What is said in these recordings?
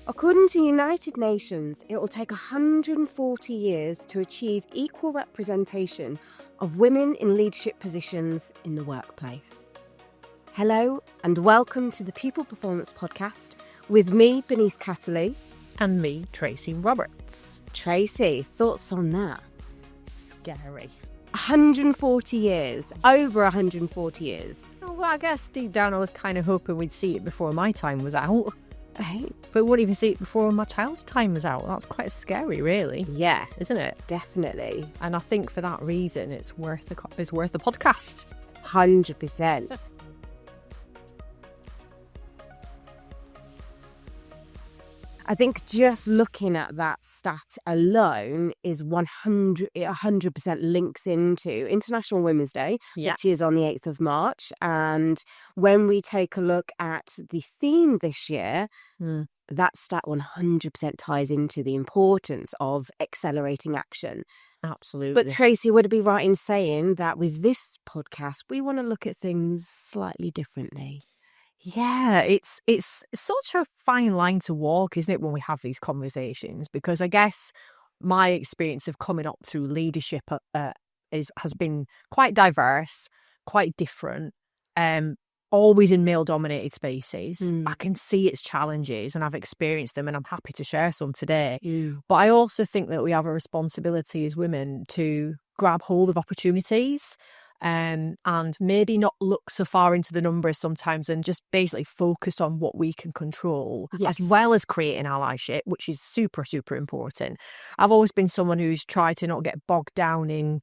According to United Nations, it will take 140 years to achieve equal representation of women in leadership positions in the workplace. Hello and welcome to the People Performance Podcast with me, Bernice Casserly. And me, Tracy Roberts. Tracy, thoughts on that? Scary. 140 years, over 140 years. Well, I guess deep down I was kind of hoping we'd see it before my time was out. Hey. But we wouldn't even see it before my child's time was out. That's quite scary, really. Yeah, isn't it? Definitely. And I think for that reason, it's worth a podcast. 100%. I think just looking at that stat alone is 100% links into International Women's Day, which is on the 8th of March. And when we take a look at the theme this year, that stat 100% ties into the importance of accelerating action. Absolutely. But Tracy, would it be right in saying that with this podcast, we want to look at things slightly differently? Yeah, it's such a fine line to walk, isn't it, when we have these conversations? Because I guess my experience of coming up through leadership has been quite diverse, quite different, always in male-dominated spaces. I can see its challenges and I've experienced them and I'm happy to share some today. But I also think that we have a responsibility as women to grab hold of opportunities and maybe not look so far into the numbers sometimes and just basically focus on what we can control, as well as creating allyship, which is super, super important. I've always been someone who's tried to not get bogged down in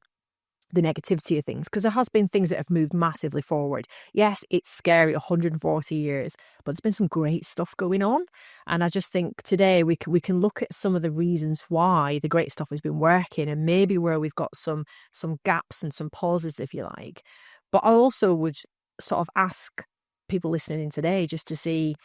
the negativity of things, because there has been things that have moved massively forward. Yes, it's scary, 140 years, but there's been some great stuff going on. And I just think today we can look at some of the reasons why the great stuff has been working and maybe where we've got some gaps and some pauses, if you like. But I also would sort of ask people listening in today just to see,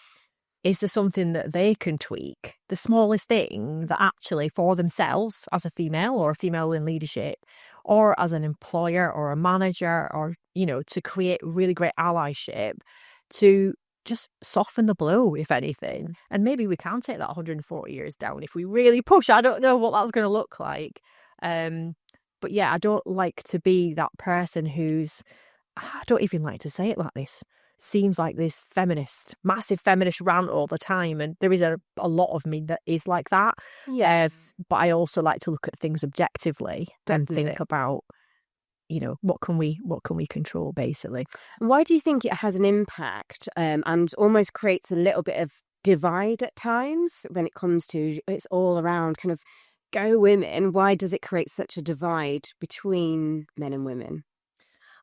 is there something that they can tweak, the smallest thing that actually for themselves as a female or a female in leadership, or as an employer or a manager, or, to create really great allyship, to just soften the blow, if anything. And maybe we can take that 140 years down if we really push. I don't know what that's going to look like. But yeah, I don't like to be that person I don't even like to say it like this, seems like this massive feminist rant all the time. And there is a lot of me that is like that. Yes. But I also like to look at things objectively and think about, what can we control, basically. Why do you think it has an impact and almost creates a little bit of divide at times when it comes to, it's all around kind of go women? Why does it create such a divide between men and women?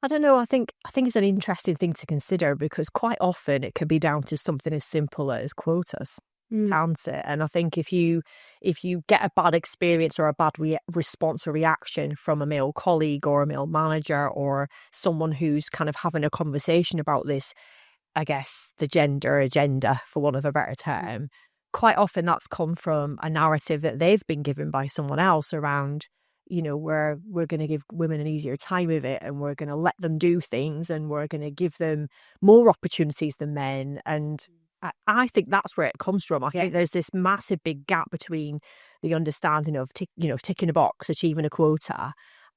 I don't know. I think it's an interesting thing to consider, because quite often it can be down to something as simple as quotas, can't it? And I think if you get a bad experience or a bad response or reaction from a male colleague or a male manager or someone who's kind of having a conversation about this, I guess, the gender agenda, for want of a better term, quite often that's come from a narrative that they've been given by someone else around, we're going to give women an easier time of it, and we're going to let them do things, and we're going to give them more opportunities than men. And I think that's where it comes from. I think there's this massive big gap between the understanding of ticking a box, achieving a quota,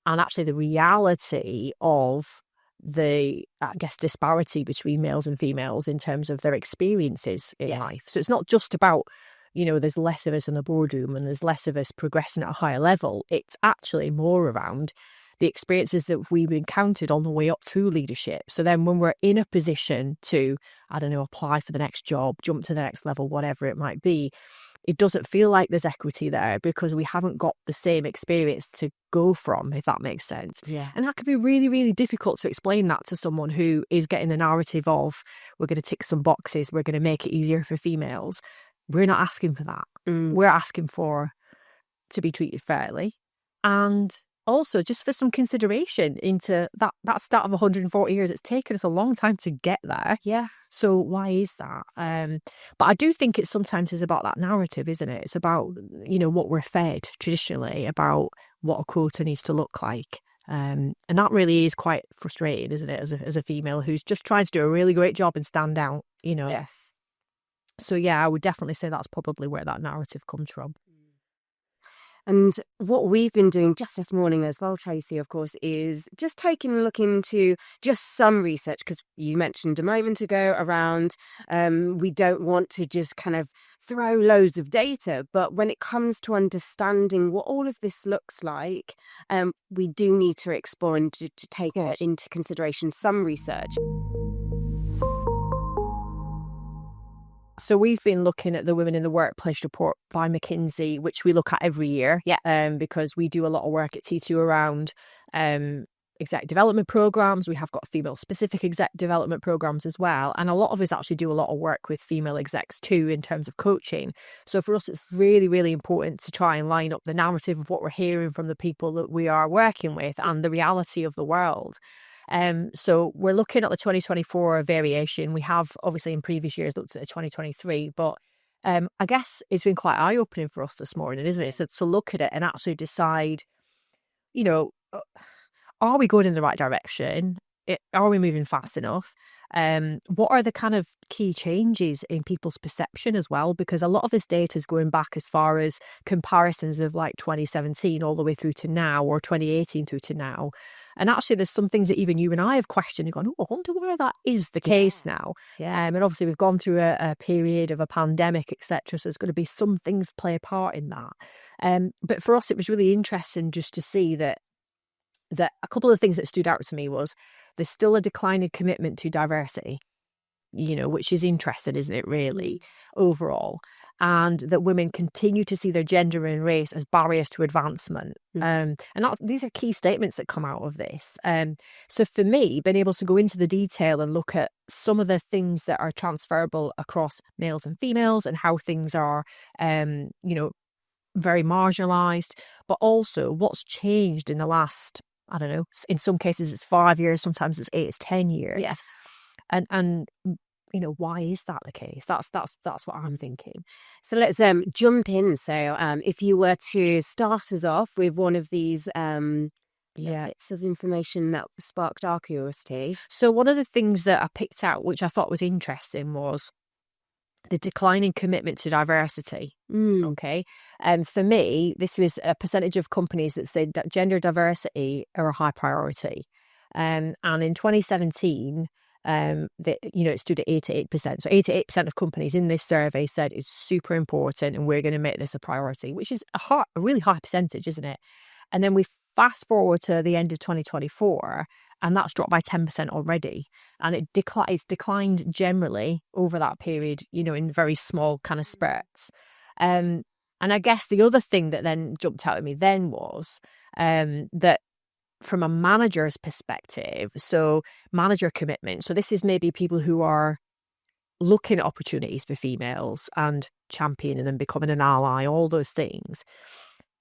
and actually the reality of the, I guess, disparity between males and females in terms of their experiences in life. So it's not just about, there's less of us in the boardroom and there's less of us progressing at a higher level. It's actually more around the experiences that we've encountered on the way up through leadership. So then when we're in a position to, apply for the next job, jump to the next level, whatever it might be, it doesn't feel like there's equity there because we haven't got the same experience to go from, if that makes sense. Yeah. And that can be really, really difficult to explain that to someone who is getting the narrative of, we're going to tick some boxes, we're going to make it easier for females. We're not asking for that. We're asking to be treated fairly, and also just for some consideration into that start of 140 years. It's taken us a long time to get there. Yeah. So why is that? But I do think it sometimes is about that narrative, isn't it? It's about, what we're fed traditionally about what a quota needs to look like. And that really is quite frustrating, isn't it, as a female who's just trying to do a really great job and stand out, Yes. So yeah, I would definitely say that's probably where that narrative comes from. And what we've been doing just this morning as well, Tracy, of course, is just taking a look into just some research, because you mentioned a moment ago around we don't want to just kind of throw loads of data. But when it comes to understanding what all of this looks like, we do need to explore and to take into consideration some research. So we've been looking at the Women in the Workplace report by McKinsey, which we look at every year, because we do a lot of work at T2 around exec development programs. We have got female-specific exec development programs as well. And a lot of us actually do a lot of work with female execs too in terms of coaching. So for us, it's really, really important to try and line up the narrative of what we're hearing from the people that we are working with and the reality of the world. So we're looking at the 2024 variation. We have obviously in previous years looked at the 2023, but I guess it's been quite eye-opening for us this morning, isn't it? So to look at it and actually decide, are we going in the right direction? Are we moving fast enough? What are the kind of key changes in people's perception as well? Because a lot of this data is going back as far as comparisons of like 2017 all the way through to now, or 2018 through to now. And actually there's some things that even you and I have questioned and gone, I wonder where that is the case now. And obviously we've gone through a period of a pandemic, etc. So there's going to be some things play a part in that. But for us, it was really interesting just to see that a couple of things that stood out to me was there's still a declining commitment to diversity, which is interesting, isn't it, really, overall? And that women continue to see their gender and race as barriers to advancement. And these are key statements that come out of this. So for me, being able to go into the detail and look at some of the things that are transferable across males and females and how things are, very marginalised, but also what's changed in the last, I don't know, in some cases it's 5 years, sometimes it's 8, it's 10 years. Yes. And why is that the case? That's what I'm thinking. So let's jump in. So if you were to start us off with one of these bits of information that sparked our curiosity. So one of the things that I picked out, which I thought was interesting, was the declining commitment to diversity. Okay. And for me, this was a percentage of companies that said that gender diversity are a high priority. And in 2017, it stood at 88%. So 88% of companies in this survey said it's super important and we're going to make this a priority, which is a really high percentage, isn't it? And then we fast forward to the end of 2024, and that's dropped by 10% already. And it's declined generally over that period, in very small kind of spurts. And I guess the other thing that then jumped out at me then was that from a manager's perspective, so manager commitment, so this is maybe people who are looking at opportunities for females and championing them, becoming an ally, all those things,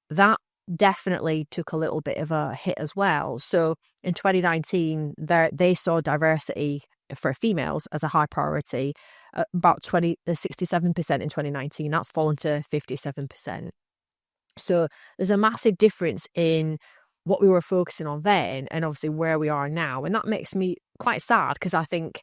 that definitely took a little bit of a hit as well. So in 2019, they saw diversity for females as a high priority, about 67% in 2019. That's fallen to 57%. So there's a massive difference in what we were focusing on then and obviously where we are now. And that makes me quite sad, because I think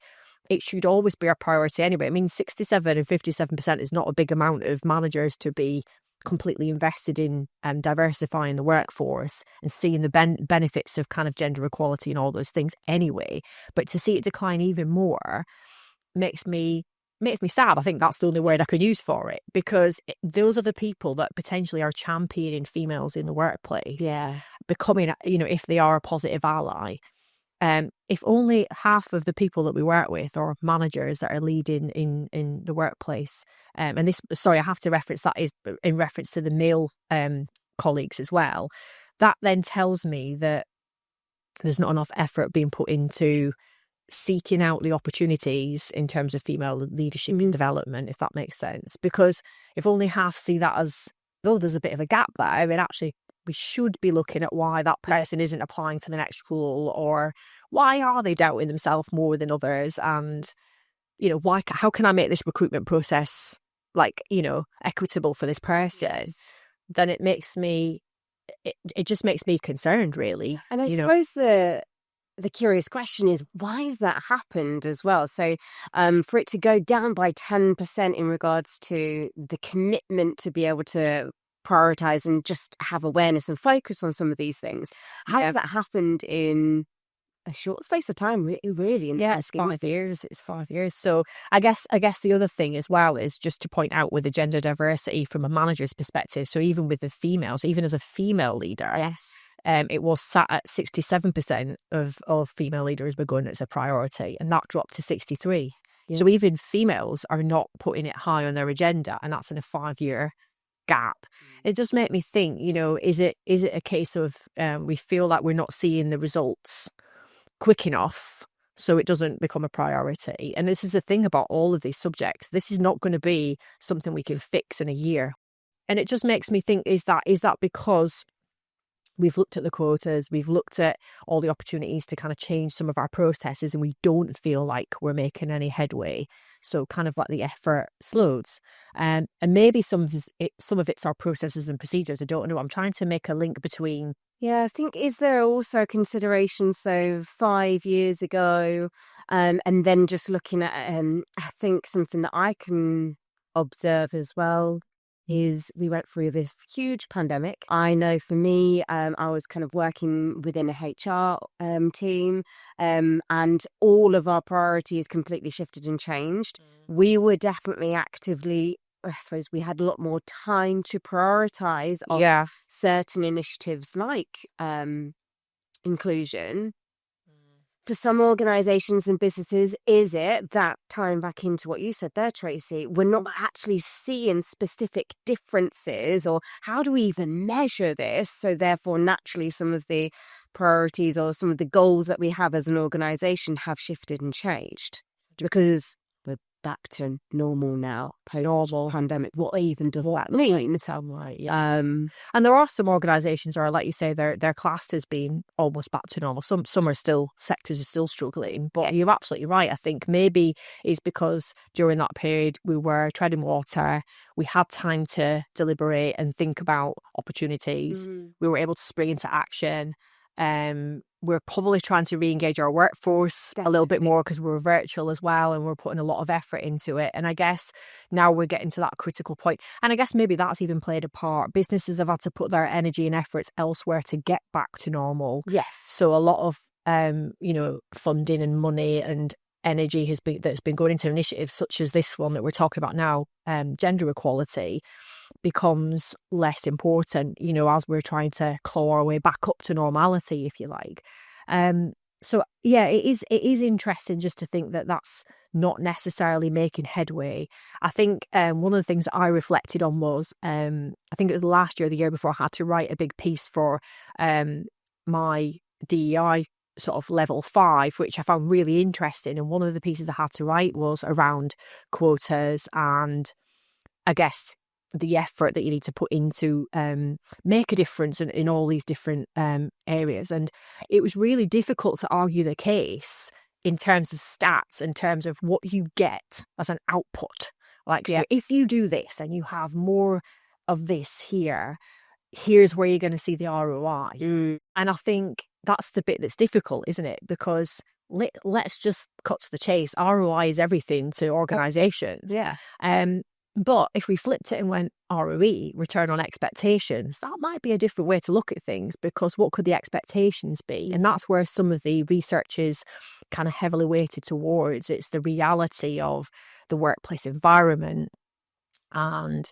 it should always be our priority anyway. I mean, 67 and 57% is not a big amount of managers to be completely invested in diversifying the workforce and seeing the benefits of kind of gender equality and all those things anyway. But to see it decline even more makes me sad. I think that's the only word I could use for it, because those are the people that potentially are championing females in the workplace. Yeah. Becoming, if they are a positive ally. If only half of the people that we work with are managers that are leading in the workplace, and this, sorry, I have to reference that is in reference to the male colleagues as well, that then tells me that there's not enough effort being put into seeking out the opportunities in terms of female leadership and development, if that makes sense. Because if only half see that as, though there's a bit of a gap there, I mean, actually, we should be looking at why that person isn't applying for the next role, or why are they doubting themselves more than others, and how can I make this recruitment process equitable for this person? Yes. Then it just makes me concerned, really. And I suppose the curious question is, why has that happened as well? So for it to go down by 10% in regards to the commitment to be able to prioritize and just have awareness and focus on some of these things, how has that happened in a short space of time, really? It's 5 years. It's 5 years. So I guess the other thing as well is just to point out with the gender diversity from a manager's perspective. So even with the females, even as a female leader, it was sat at 67% of female leaders were going as a priority, and that dropped to 63. Yeah. So even females are not putting it high on their agenda, and that's in a 5-year gap. It just made me think, is it a case of we feel that we're not seeing the results quick enough, so it doesn't become a priority? And this is the thing about all of these subjects. This is not going to be something we can fix in a year. And it just makes me think, is that because we've looked at the quotas, we've looked at all the opportunities to kind of change some of our processes, and we don't feel like we're making any headway. So kind of like the effort slows. And maybe some of it's our processes and procedures. I don't know. I'm trying to make a link between. Yeah, I think, is there also consideration, so 5 years ago, and then just looking at, I think something that I can observe as well is we went through this huge pandemic. I know for me, I was kind of working within a HR team, and all of our priorities completely shifted and changed. We were definitely actively, I suppose we had a lot more time to prioritize on certain initiatives like inclusion. For some organizations and businesses, is it that, tying back into what you said there, Tracy, we're not actually seeing specific differences, or how do we even measure this? So therefore, naturally, some of the priorities or some of the goals that we have as an organization have shifted and changed, because we're back to normal now, post pandemic. What even does that mean? Sound right, yeah. And there are some organisations, or like you say, they're classed as being almost back to normal. Some are still, sectors are still struggling. But you're absolutely right. I think maybe it's because during that period we were treading water. We had time to deliberate and think about opportunities. We were able to spring into action. We're probably trying to re-engage our workforce a little bit more because we're virtual as well, and we're putting a lot of effort into it. And I guess now we're getting to that critical point. And I guess maybe that's even played a part. Businesses have had to put their energy and efforts elsewhere to get back to normal. Yes. So a lot of funding and money and energy that's been going into initiatives such as this one that we're talking about now, gender equality, becomes less important, as we're trying to claw our way back up to normality, if you like. So yeah, it is interesting just to think that that's not necessarily making headway. I think one of the things that I reflected on was, I think it was last year or the year before, I had to write a big piece for my DEI sort of level 5, which I found really interesting. And one of the pieces I had to write was around quotas and, I guess, the effort that you need to put into make a difference in all these different areas. And it was really difficult to argue the case in terms of stats, in terms of what you get as an output. Like, so if you do this and you have more of this here, here's where you're going to see the ROI. And I think that's the bit that's difficult, isn't it? Because let's just cut to the chase. ROI is everything to organisations. But if we flipped it and went ROE, return on expectations, that might be a different way to look at things, because what could the expectations be? And that's where some of the research is kind of heavily weighted towards. It's the reality of the workplace environment and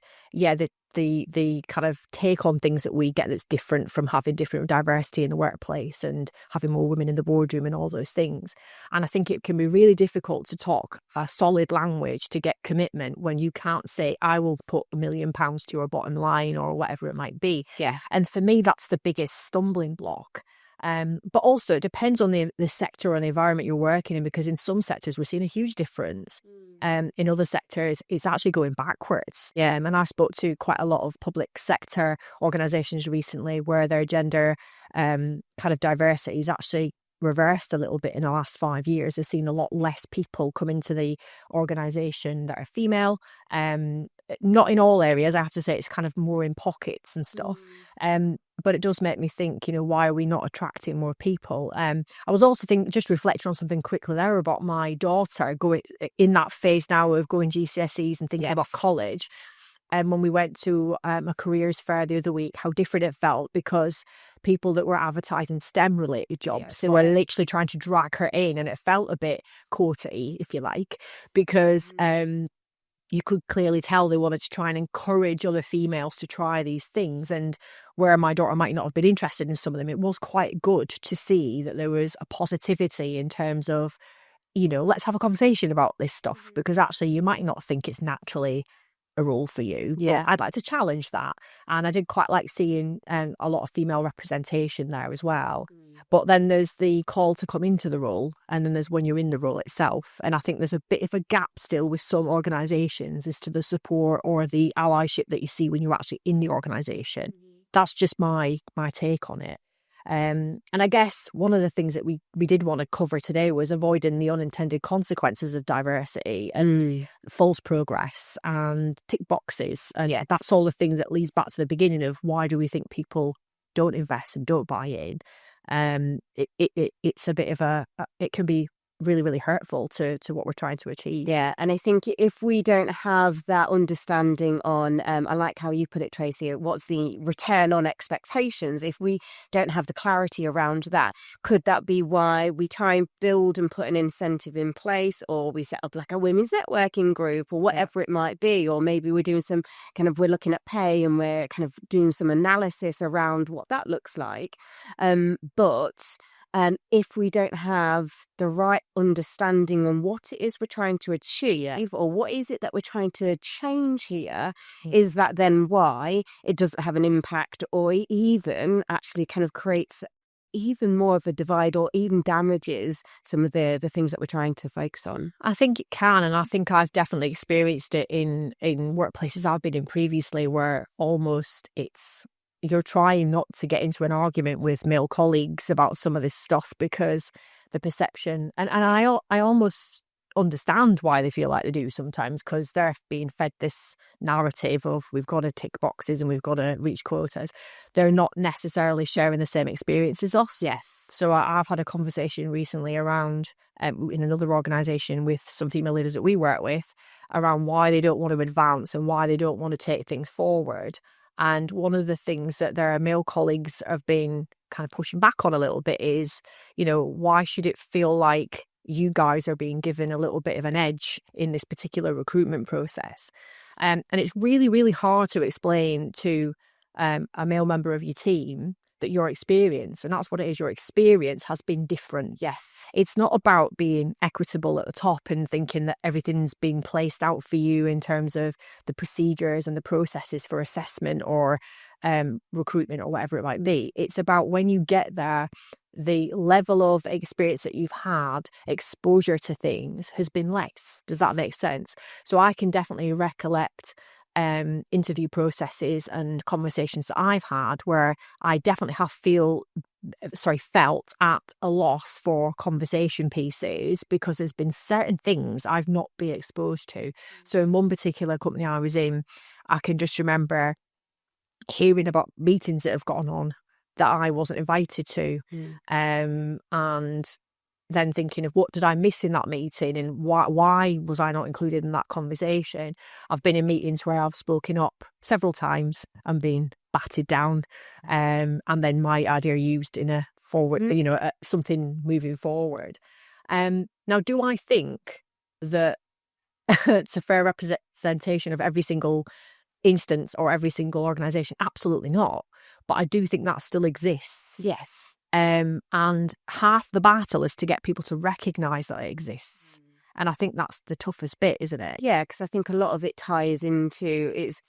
the kind of take on things that we get that's different from having different diversity in the workplace and having more women in the boardroom and all those things. And I think it can be really difficult to talk a solid language to get commitment when you can't say, I will put £1 million to your bottom line, or whatever it might be. And for me, that's the biggest stumbling block. But also it depends on the sector and the environment you're working in, because in some sectors we're seeing a huge difference. In other sectors it's actually going backwards. And I spoke to quite a lot of public sector organisations recently where their gender kind of diversity is actually reversed a little bit in the last 5 years. They've seen a lot less people come into the organisation that are female. Not in all areas, I have to say. It's kind of more in pockets and stuff. but it does make me think, why are we not attracting more people? I was also just reflecting on something quickly there about my daughter going in that phase now of going GCSEs and thinking about college. And when we went to a careers fair the other week, how different it felt, because people that were advertising STEM related jobs, they were literally trying to drag her in, and it felt a bit courty, if you like, because you could clearly tell they wanted to try and encourage other females to try these things. And where my daughter might not have been interested in some of them, it was quite good to see that there was a positivity in terms of, let's have a conversation about this stuff, because actually you might not think it's naturally a role for you. Yeah, I'd like to challenge that. And I did quite like seeing a lot of female representation there as well. But then there's the call to come into the role, and then there's when you're in the role itself. And I think there's a bit of a gap still with some organisations as to the support or the allyship that you see when you're actually in the organisation. That's just my take on it. And I guess one of the things that we did want to cover today was avoiding the unintended consequences of diversity and false progress and tick boxes. And that's all the things that leads back to the beginning of why do we think people don't invest and don't buy in. It's a bit of it can be really, really hurtful to what we're trying to achieve. Yeah, and I think if we don't have that understanding on, I like how you put it, Tracy, what's the return on expectations? If we don't have the clarity around that, could that be why we try and build and put an incentive in place, or we set up like a women's networking group or whatever it might be, or maybe we're doing some we're looking at pay and we're kind of doing some analysis around what that looks like. But if we don't have the right understanding on what it is we're trying to achieve, or what is it that we're trying to change here, is that then why it doesn't have an impact, or even actually kind of creates even more of a divide, or even damages some of the things that we're trying to focus on? I think it can, and I think I've definitely experienced it in workplaces I've been in previously, where almost you're trying not to get into an argument with male colleagues about some of this stuff, because the perception, and I almost understand why they feel like they do sometimes, because they're being fed this narrative of we've got to tick boxes and we've got to reach quotas. They're not necessarily sharing the same experience as us. Yes. So I've had a conversation recently around in another organisation with some female leaders that we work with around why they don't want to advance and why they don't want to take things forward. And one of the things that their male colleagues have been kind of pushing back on a little bit is, why should it feel like you guys are being given a little bit of an edge in this particular recruitment process? And it's really, really hard to explain to a male member of your team that your experience, and that's what it is, your experience has been different. Yes. It's not about being equitable at the top and thinking that everything's been placed out for you in terms of the procedures and the processes for assessment or recruitment or whatever it might be. It's about when you get there, the level of experience that you've had, exposure to things has been less. Does that make sense? So I can definitely recollect interview processes and conversations that I've had where I definitely have felt at a loss for conversation pieces, because there's been certain things I've not been exposed to. So in one particular company I was in, I can just remember hearing about meetings that have gone on that I wasn't invited to, and then thinking of what did I miss in that meeting, and why was I not included in that conversation. I've been in meetings where I've spoken up several times and been batted down, and then my idea used in a forward, something moving forward. Now, do I think that it's a fair representation of every single instance or every single organisation? Absolutely not. But I do think that still exists. Yes. And half the battle is to get people to recognise that it exists. And I think that's the toughest bit, isn't it? Yeah, because I think a lot of it ties into is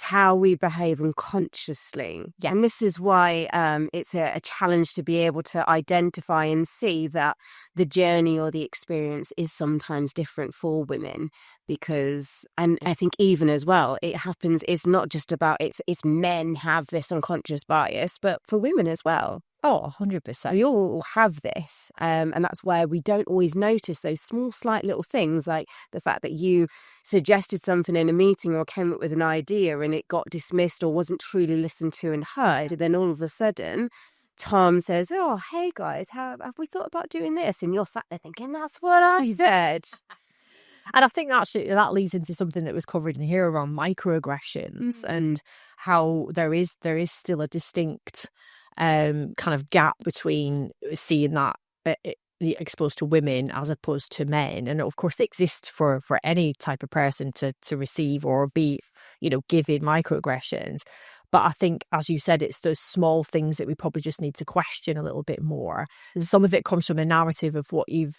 how we behave unconsciously. Yeah. And this is why it's a challenge to be able to identify and see that the journey or the experience is sometimes different for women. Because, and I think even as well, it happens, it's not just about, it's men have this unconscious bias, but for women as well. Oh, 100%. We all have this, and that's where we don't always notice those small, slight little things, like the fact that you suggested something in a meeting or came up with an idea and it got dismissed or wasn't truly listened to and heard. And then all of a sudden, Tom says, "Oh, hey guys, have we thought about doing this?" And you're sat there thinking, "That's what I said." And I think actually that leads into something that was covered in here around microaggressions and how there is still a distinct kind of gap between seeing that exposed to women as opposed to men, and of course it exists for any type of person to receive or be, given microaggressions. But I think, as you said, it's those small things that we probably just need to question a little bit more. Some of it comes from a narrative of what you've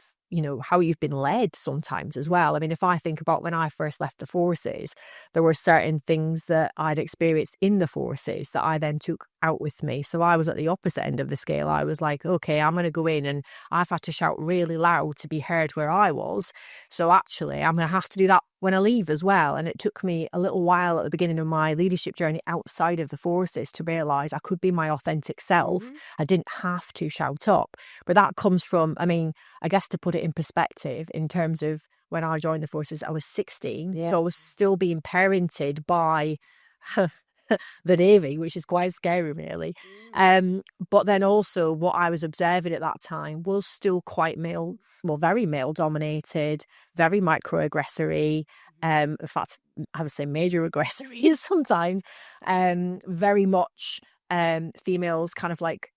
how you've been led sometimes as well. I mean, if I think about when I first left the forces, there were certain things that I'd experienced in the forces that I then took out with me. So I was at the opposite end of the scale. I was like, okay, I'm going to go in and I've had to shout really loud to be heard where I was. So actually, I'm going to have to do that when I leave as well. And it took me a little while at the beginning of my leadership journey outside of the forces to realise I could be my authentic self. I didn't have to shout up. But that comes from, I mean, I guess to put it in perspective, in terms of when I joined the forces, I was 16. Yeah. So I was still being parented by the Navy, which is quite scary, really. But then also what I was observing at that time was still quite male, well, very male dominated, very microaggressory. In fact, I would say major aggressory sometimes. Very much females kind of like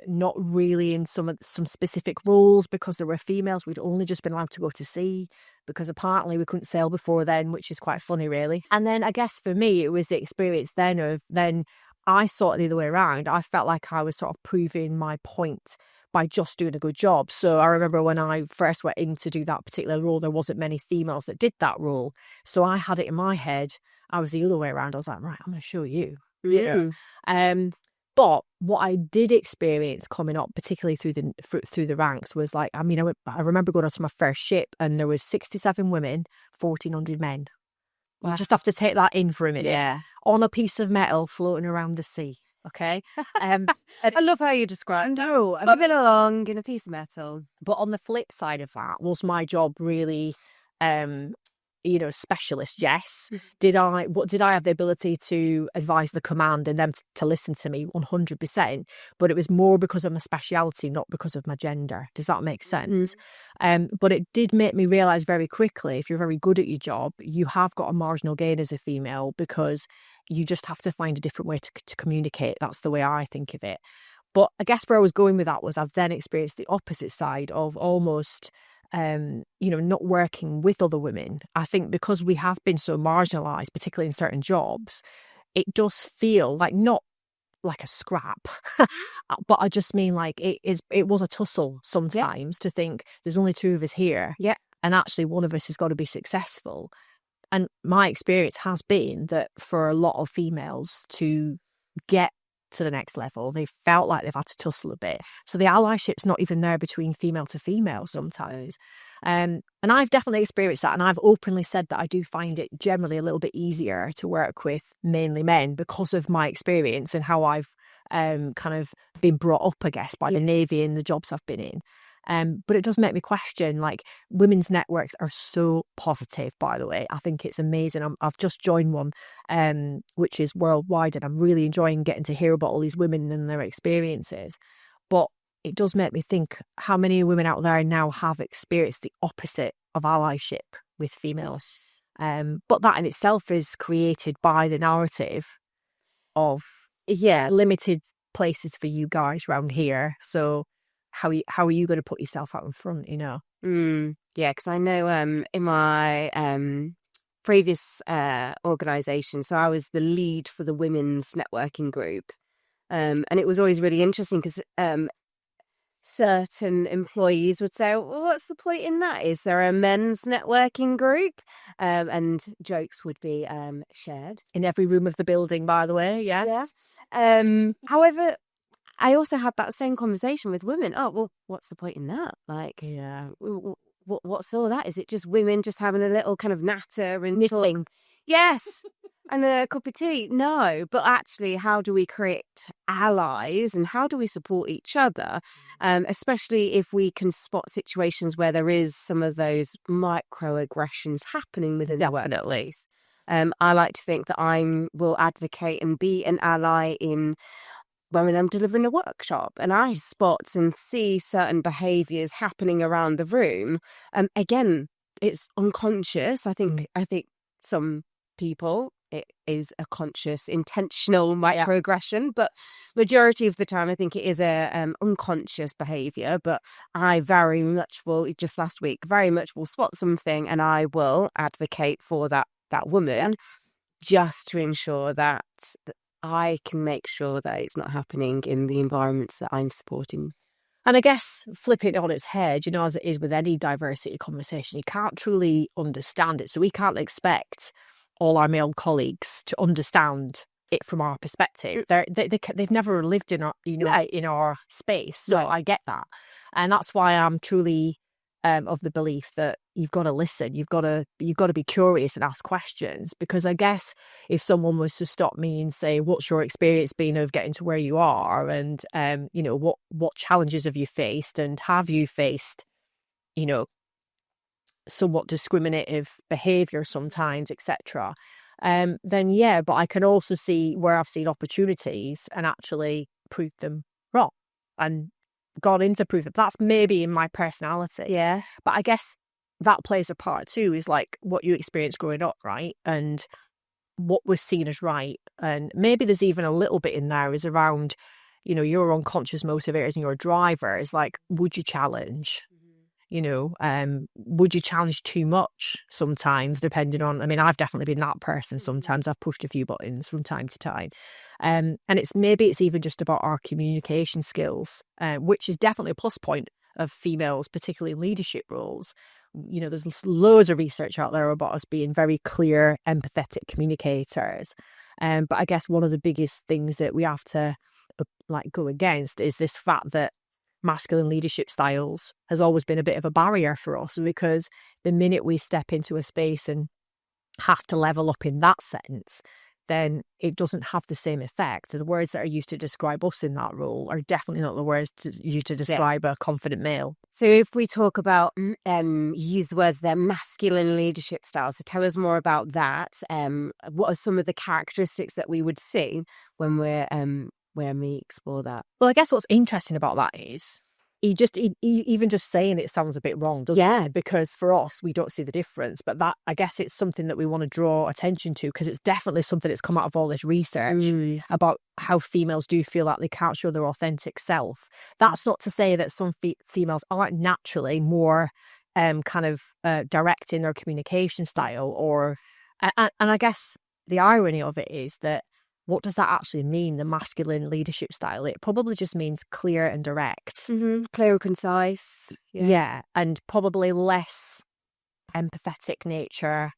not really in some specific roles because there were females. We'd only just been allowed to go to sea because apparently we couldn't sail before then, which is quite funny, really. And then I guess for me, it was the experience then I saw it the other way around. I felt like I was sort of proving my point by just doing a good job. So I remember when I first went in to do that particular role, there wasn't many females that did that role. So I had it in my head, I was the other way around. I was like, right, I'm going to show you. But what I did experience coming up, particularly through the ranks, was like, I mean, I remember going onto my first ship and there was 67 women, 1,400 men. Wow. You just have to take that in for a minute. Yeah. On a piece of metal floating around the sea. Okay. I love how you describe. No, moving along in a piece of metal. But on the flip side of that, was my job really specialist? Yes. Did I have the ability to advise the command and them to listen to me? 100%. But it was more because of my speciality, not because of my gender. Does that make sense? But it did make me realise very quickly, if you're very good at your job, you have got a marginal gain as a female because you just have to find a different way to communicate. That's the way I think of it. But I guess where I was going with that was I've then experienced the opposite side of almost not working with other women. I think because we have been so marginalised, particularly in certain jobs, it does feel like not like a scrap, but I just mean like it was a tussle sometimes to think there's only two of us here. Yeah. And actually one of us has got to be successful. And my experience has been that for a lot of females to get to the next level, they felt like they've had to tussle a bit. So the allyship's not even there between female to female sometimes. And I've definitely experienced that. And I've openly said that I do find it generally a little bit easier to work with mainly men because of my experience and how I've kind of been brought up, I guess, by the Navy and the jobs I've been in. But it does make me question, like, women's networks are so positive, by the way. I think it's amazing. I've just joined one, which is worldwide, and I'm really enjoying getting to hear about all these women and their experiences. But it does make me think how many women out there now have experienced the opposite of allyship with females. But that in itself is created by the narrative of limited places for you guys around here. So how are you going to put yourself out in front, Yeah, because I know in my previous organisation, so I was the lead for the women's networking group. And it was always really interesting because certain employees would say, well, what's the point in that? Is there a men's networking group? And jokes would be shared. In every room of the building, by the way, yes. However, I also had that same conversation with women. Oh, well, what's the point in that? Like, what's all that? Is it just women just having a little kind of natter and knitting? Yes. and a cup of tea. No, but actually, how do we create allies and how do we support each other? Especially if we can spot situations where there is some of those microaggressions happening within the workplace. I like to think that I will advocate and be an ally in when I'm delivering a workshop and I spot and see certain behaviours happening around the room. Again, it's unconscious. I think some people it is a conscious, intentional microaggression, but majority of the time I think it is a unconscious behaviour. But I very much will, just last week, very much will spot something and I will advocate for that woman just to ensure that I can make sure that it's not happening in the environments that I'm supporting. And I guess flip it on its head, as it is with any diversity conversation, you can't truly understand it. So we can't expect all our male colleagues to understand it from our perspective. They've never lived in our, in our space. So I get that. And that's why I'm truly of the belief that you've got to listen, you've got to be curious and ask questions, because I guess if someone was to stop me and say, what's your experience been of getting to where you are, and what challenges have you faced, and have you faced somewhat discriminative behavior sometimes, etc., then but I can also see where I've seen opportunities and actually proved them wrong and gone into proof that that's maybe in my personality. Yeah. But I guess that plays a part too, is like what you experienced growing up, right? And what was seen as right. And maybe there's even a little bit in there is around, your unconscious motivators and your drivers. Like, would you challenge? Would you challenge too much sometimes, depending on, I've definitely been that person. Sometimes I've pushed a few buttons from time to time. And it's even just about our communication skills, which is definitely a plus point of females, particularly in leadership roles. There's loads of research out there about us being very clear, empathetic communicators. But I guess one of the biggest things that we have to go against is this fact that masculine leadership styles has always been a bit of a barrier for us, because the minute we step into a space and have to level up in that sense, then it doesn't have the same effect. So the words that are used to describe us in that role are definitely not the words used to describe a confident male. So if we talk about, use the words, they're masculine leadership styles. So tell us more about that. What are some of the characteristics that we would see when we explore that? Well, I guess what's interesting about that is even just saying it sounds a bit wrong, doesn't it? Because for us, we don't see the difference. But that, I guess it's something that we want to draw attention to, because it's definitely something that's come out of all this research about how females do feel like they can't show their authentic self. That's not to say that some females aren't naturally more direct in their communication style, and I guess the irony of it is that, what does that actually mean, the masculine leadership style? It probably just means clear and direct. Clear and concise. Yeah, and probably less empathetic nature.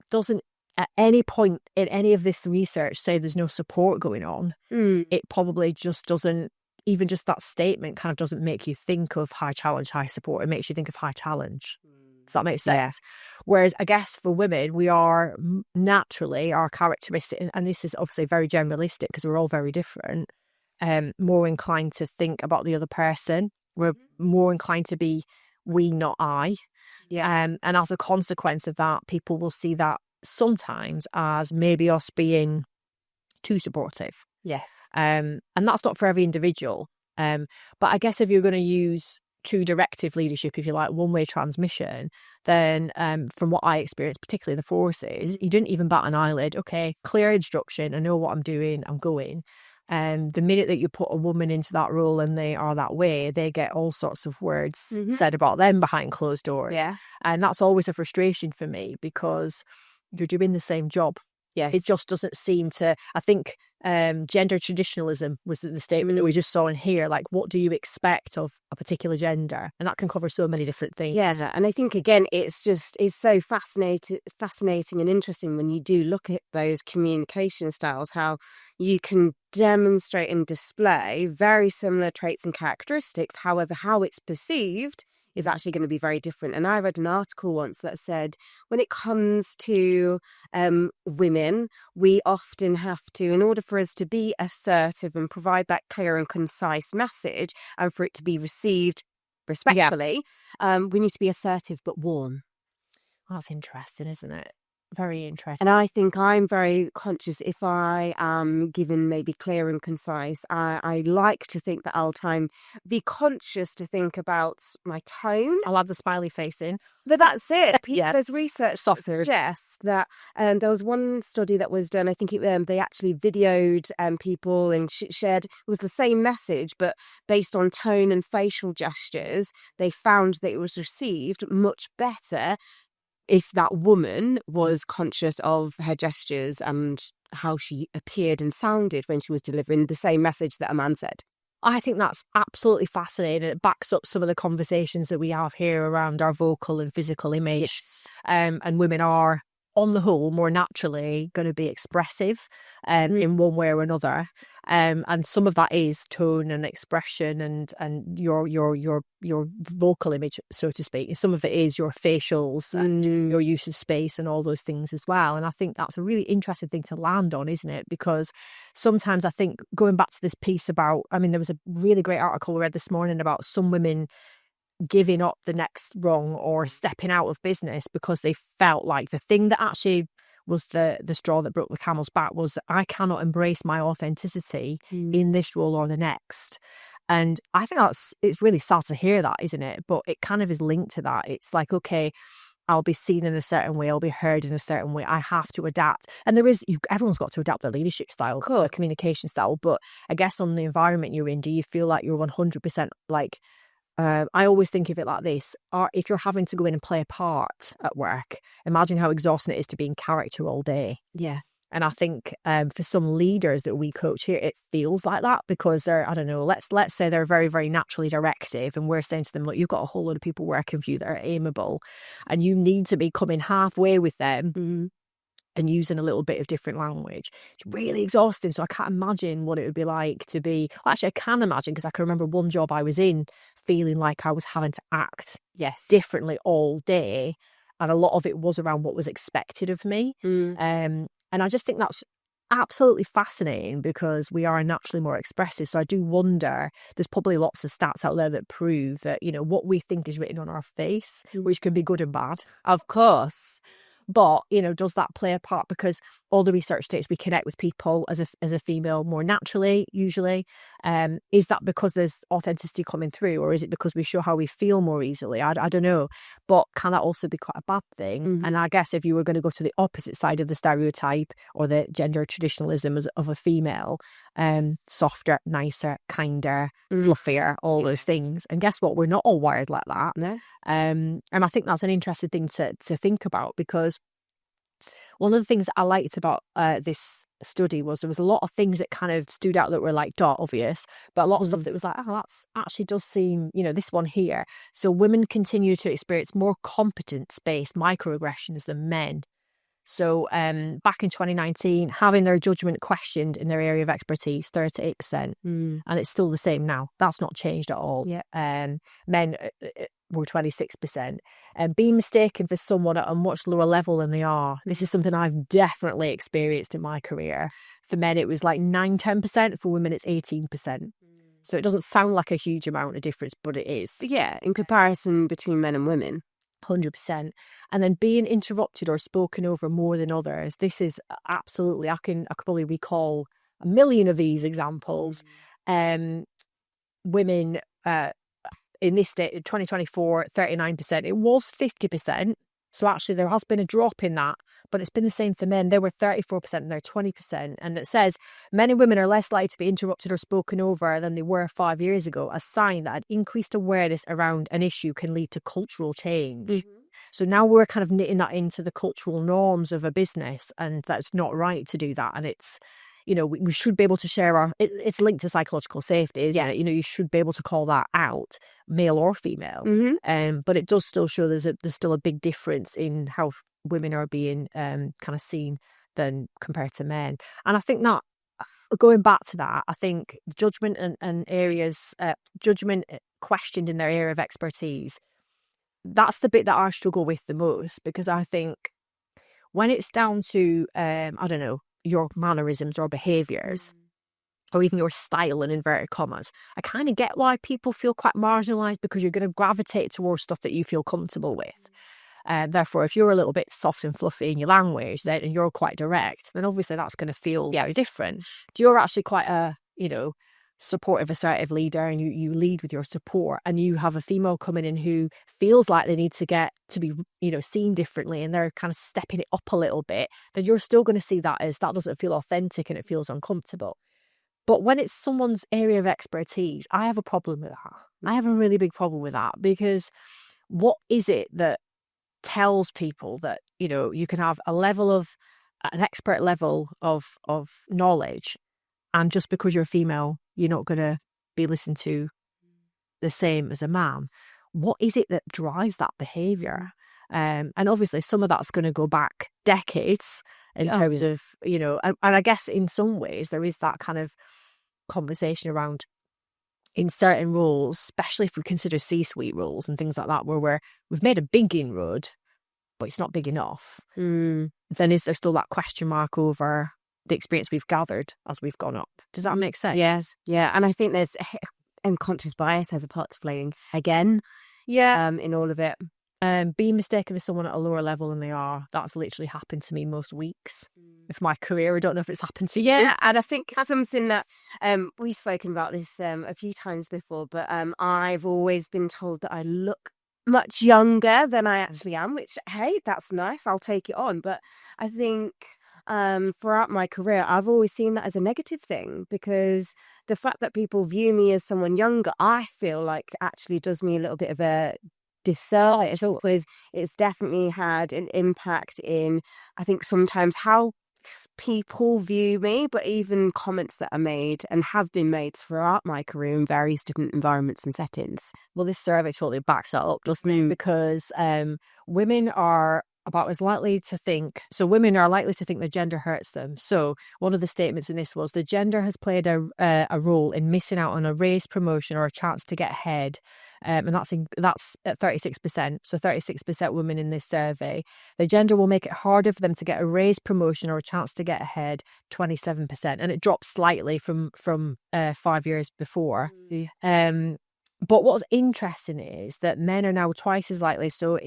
Doesn't at any point in any of this research say there's no support going on. It probably just doesn't, even just that statement kind of doesn't make you think of high challenge, high support. It makes you think of high challenge. Does that make sense? Yeah. Whereas I guess for women, we are naturally, our characteristic, and this is obviously very generalistic because we're all very different, more inclined to think about the other person. We're more inclined to be we, not I. Yeah. And as a consequence of that, people will see that sometimes as maybe us being too supportive. Yes. And that's not for every individual. But I guess if you're going to use true directive leadership, if you like, one-way transmission, then from what I experienced, particularly the forces, you didn't even bat an eyelid. Okay, clear instruction, I know what I'm doing, I'm going. And the minute that you put a woman into that role and they are that way, they get all sorts of words said about them behind closed doors. Yeah. And that's always a frustration for me, because you're doing the same job. Yes. It just doesn't seem to, I think gender traditionalism was the statement that we just saw in here. Like, what do you expect of a particular gender? And that can cover so many different things. Yeah, and I think, again, it's so fascinating and interesting when you do look at those communication styles, how you can demonstrate and display very similar traits and characteristics. However, how it's perceived is actually going to be very different. And I read an article once that said when it comes to women, we often have to, in order for us to be assertive and provide that clear and concise message and for it to be received respectfully, we need to be assertive but warm. That's interesting, isn't it? Very interesting. And I think I'm very conscious if I am given maybe clear and concise. I like to think that I'll try and be conscious to think about my tone. I'll have the smiley face in. But that's it. Yeah. There's research that suggests that there was one study that was done. I think they actually videoed people and shared. It was the same message, but based on tone and facial gestures, they found that it was received much better if that woman was conscious of her gestures and how she appeared and sounded when she was delivering the same message that a man said. I think that's absolutely fascinating. It backs up some of the conversations that we have here around our vocal and physical image. Yes. And women are, on the whole, more naturally going to be expressive in one way or another. And some of that is tone and expression and your vocal image, so to speak. Some of it is your facials and your use of space and all those things as well. And I think that's a really interesting thing to land on, isn't it? Because sometimes I think, going back to this piece about, there was a really great article I read this morning about some women giving up the next rung or stepping out of business because they felt like the thing that actually was the straw that broke the camel's back was, I cannot embrace my authenticity in this role or the next. And I think it's really sad to hear that, isn't it? But it kind of is linked to that. It's like, okay, I'll be seen in a certain way, I'll be heard in a certain way, I have to adapt. And everyone's got to adapt their leadership style, their communication style. But I guess on the environment you're in, do you feel like you're 100% like, I always think of it like this, or if you're having to go in and play a part at work, imagine how exhausting it is to be in character all day. Yeah. And I think for some leaders that we coach here, it feels like that because they're, I don't know, let's say they're very, very naturally directive, and we're saying to them, look, you've got a whole lot of people working for you that are amiable, and you need to be coming halfway with them and using a little bit of different language. It's really exhausting. So I can't imagine what it would be like to be, well, actually I can imagine, because I can remember one job I was in feeling like I was having to act differently all day. And a lot of it was around what was expected of me. And I just think that's absolutely fascinating because we are naturally more expressive. So I do wonder, there's probably lots of stats out there that prove that, what we think is written on our face, which can be good and bad. Of course. But, does that play a part? Because all the research states we connect with people as a female more naturally, usually. Is that because there's authenticity coming through, or is it because we show how we feel more easily? I don't know. But can that also be quite a bad thing? And I guess if you were going to go to the opposite side of the stereotype or the gender traditionalism of a female, softer, nicer, kinder, fluffier, all those things. And guess what? We're not all wired like that. No. And I think that's an interesting thing to think about, because one of the things that I liked about this study was there was a lot of things that kind of stood out that were like obvious, but a lot of stuff that was like, oh, that's actually does seem, this one here. So women continue to experience more competence-based microaggressions than men. So back in 2019, having their judgment questioned in their area of expertise, 38%. And it's still the same now. That's not changed at all. Men were 26%. And being mistaken for someone at a much lower level than they are. This is something I've definitely experienced in my career. For men, it was like 9-10%. For women, it's 18%. So it doesn't sound like a huge amount of difference, but it is. Yeah, in comparison between men and women. 100%. And then being interrupted or spoken over more than others. This is absolutely, I could probably recall a million of these examples. Women in this state, 2024, 39%. It was 50%. So actually there has been a drop in that, but it's been the same for men. They were 34% and they're 20%. And it says men and women are less likely to be interrupted or spoken over than they were 5 years ago, a sign that an increased awareness around an issue can lead to cultural change. So now we're kind of knitting that into the cultural norms of a business, and that's not right to do that. And it's, we should be able to share it's linked to psychological safety, isn't it? You should be able to call that out, male or female. But it does still show there's still a big difference in how women are being kind of seen than compared to men. And I think that, going back to that, I think judgment and areas, judgment questioned in their area of expertise, that's the bit that I struggle with the most, because I think when it's down to, I don't know, your mannerisms or behaviours, or even your style in inverted commas, I kind of get why people feel quite marginalised, because you're going to gravitate towards stuff that you feel comfortable with. Therefore, if you're a little bit soft and fluffy in your language, then and you're quite direct, then obviously that's going to feel very different. If you're actually quite a, supportive, assertive leader, and you lead with your support, and you have a female coming in who feels like they need to get to be, seen differently, and they're kind of stepping it up a little bit, then you're still going to see that as that doesn't feel authentic and it feels uncomfortable. But when it's someone's area of expertise, I have a problem with that. I have a really big problem with that, because what is it that tells people that, you can have an expert level of knowledge, and just because you're female, you're not going to be listened to the same as a man? What is it that drives that behaviour? And obviously some of that's going to go back decades in terms of, and I guess in some ways there is that kind of conversation around, in certain roles, especially if we consider C-suite roles and things like that, where we've made a big inroad, but it's not big enough, then is there still that question mark over the experience we've gathered as we've gone up? Does that make sense? Yes. Yeah. And I think there's unconscious bias has a part to play again. Yeah. In all of it. Being mistaken for someone at a lower level than they are, that's literally happened to me most weeks of my career. I don't know if it's happened to you. Yeah, and I think it's something that we've spoken about this a few times before, but I've always been told that I look much younger than I actually am, which, hey, that's nice. I'll take it on. But I think throughout my career, I've always seen that as a negative thing, because the fact that people view me as someone younger, I feel like actually does me a little bit of a disservice, because it's definitely had an impact in, I think, sometimes how people view me, but even comments that are made and have been made throughout my career in various different environments and settings. Well, this survey totally backs that up, doesn't it? Because women are likely to think their gender hurts them. So one of the statements in this was, the gender has played a role in missing out on a raise, promotion, or a chance to get ahead. And that's at 36%. So 36% women in this survey. The gender will make it harder for them to get a raise, promotion, or a chance to get ahead, 27%. And it dropped slightly from 5 years before. But what's interesting is that men are now twice as likely to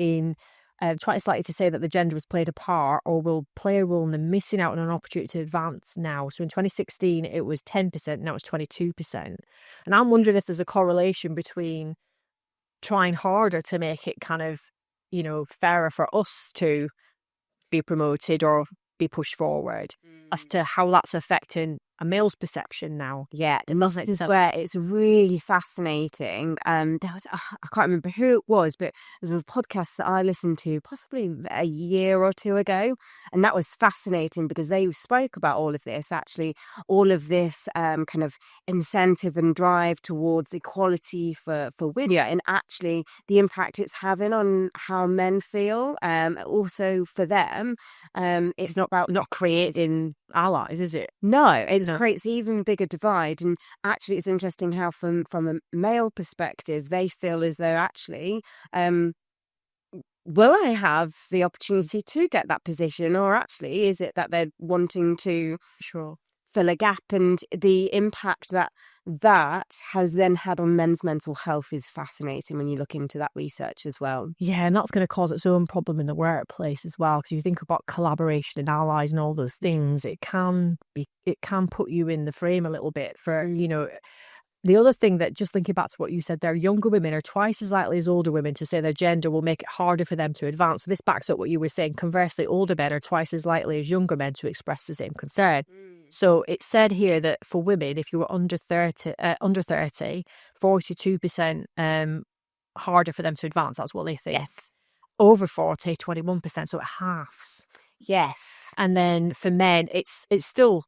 say that the gender has played a part or will play a role in them missing out on an opportunity to advance now. So in 2016, it was 10%, now it's 22%. And I'm wondering if there's a correlation between trying harder to make it kind of, fairer for us to be promoted or be pushed forward, as to how that's affecting a male's perception now. Yeah, this is where it's really fascinating. There was, I can't remember who it was, but there was a podcast that I listened to possibly a year or two ago, and that was fascinating because they spoke about all of this, kind of incentive and drive towards equality for women, and actually the impact it's having on how men feel. Also for them, it's not about not creating allies, is it? No, it creates even bigger divide. And actually, it's interesting how from a male perspective, they feel as though actually, will I have the opportunity to get that position, or actually is it that they're wanting to fill a gap? And the impact that has then had on men's mental health is fascinating when you look into that research as well. Yeah, and that's going to cause its own problem in the workplace as well, because you think about collaboration and allies and all those things, it can put you in the frame a little bit for, the other thing that, just thinking back to what you said there, younger women are twice as likely as older women to say their gender will make it harder for them to advance. So this backs up what you were saying. Conversely, older men are twice as likely as younger men to express the same concern. So it said here that for women, if you were under 30, 42% harder for them to advance. That's what they think. Yes. Over 40, 21%. So it halves. Yes. And then for men, it's still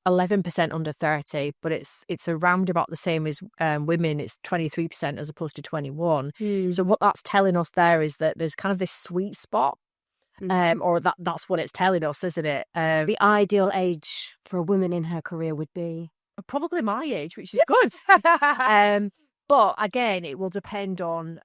11% under 30, but it's around about the same as women. It's 23% as opposed to 21. So what that's telling us there is that there's kind of this sweet spot, or that's what it's telling us, isn't it? The ideal age for a woman in her career would be probably my age, which is good. But again, it will depend on